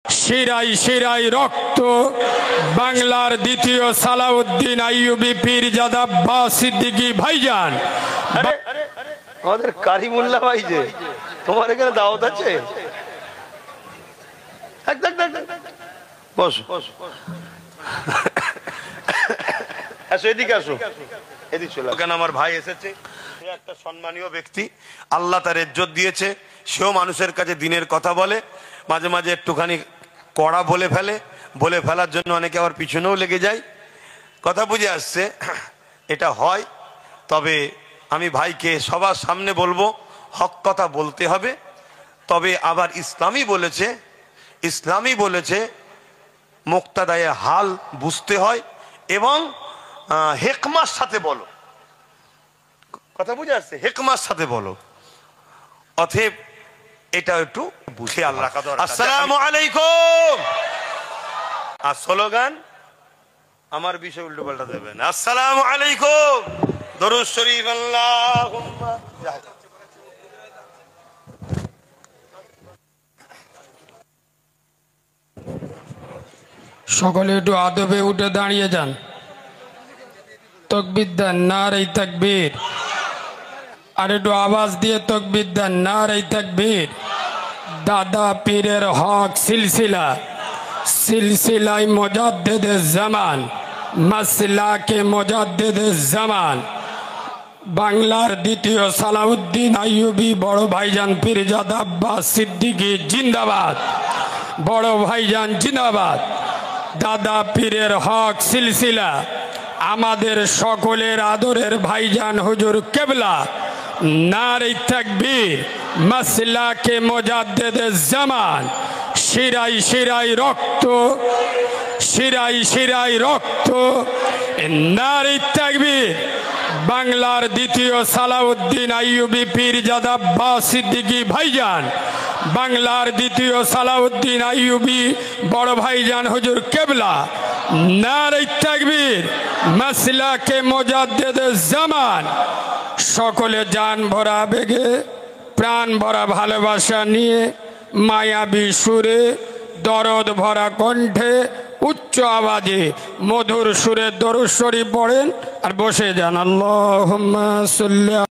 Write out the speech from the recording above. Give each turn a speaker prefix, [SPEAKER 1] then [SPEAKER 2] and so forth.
[SPEAKER 1] শিরাই শিরাই রক্ত বাংলার দ্বিতীয় সালাউদ্দিন আইয়ুবী পীরজাদা আব্বাস সিদ্দিকী ভাইজান।
[SPEAKER 2] আমাদের কারিমুল্লাহ ভাই যে তোমার এখানে দাওয়াত আছে, বসো আসো, এদিকে আসো, এদিকে চলো। কেন আমার ভাই এসেছে, সে একটা সম্মানীয় ব্যক্তি, আল্লাহ তার ইজ্জত দিয়েছে, সেও মানুষের কাছে দিনের কথা বলে, মাঝে মাঝে একটুখানি কড়া বলে ফেলে, বলে ফেলার জন্য অনেকে আবার পিছনেও লেগে যায়। কথা বুঝে আসছে, এটা হয়। তবে আমি ভাইকে সবার সামনে বলবো, হক কথা বলতে হবে। তবে আবার ইসলামই বলেছে মুক্তাদায়ে হাল বুঝতে হয় এবং হেকমার সাথে বলো। কথা বুঝে আসছে, হেকমার সাথে বলো। অতএব এটা একটু খেয়াল রাখা দরকার। আসসালামু আলাইকুম। আর স্লোগান আমার বিষয় উল্টো পাল্টা দেবেন। আসসালামু আলাইকুম, দরুদ শরীফ আল্লাহুম্মা।
[SPEAKER 1] সকলে একটু আদবে উঠে দাঁড়িয়ে যান। তাকবীর দেন, নারে তাকবীর। আর একটু আওয়াজ দিয়ে তাকবীর দেন, নারে তাকবীর। দাদা পীরের হক সিলসিলায় মুজাদ্দিদে জামান, মাসলাকে মুজাদ্দিদে জামান, বাংলার দ্বিতীয় সালাউদ্দিন আইয়ুবী বড় ভাইজান পীরজাদা আব্বাস সিদ্দিকী জিন্দাবাদ। বড় ভাইজান জিন্দাবাদ। দাদা পীরের হক সিলসিলা আমাদের সকলের আদরের ভাইজান হুজুর কেবলা, নারে তাকবীর। মাসলাকে মুজাদ্দিদে জামান, শিরাই শিরাই রক্ত, শিরাই শিরাই রক্ত, নারে তাকবীর। বাংলার দ্বিতীয় সালাউদ্দিন আইয়ুবী পীরজাদা আব্বাস সিদ্দিকী ভাইজান, বাংলার দ্বিতীয় সালাউদ্দিন আইয়ুবী বড় ভাইজান হুজুর কেবলা, নারে তাকবীর। মাসলাকে মুজাদ্দিদে জামান। সকলে জান ভরা আবেগে, প্রাণ ভরা ভালোবাসা নিয়ে, মায়াবী সুরে, দরদ ভরা কণ্ঠে, উচ্চ আওয়াজে মধুর সুরে দরুদ শরীফ পড়েন আর বসে যান। আল্লাহুম্মা সাল্লি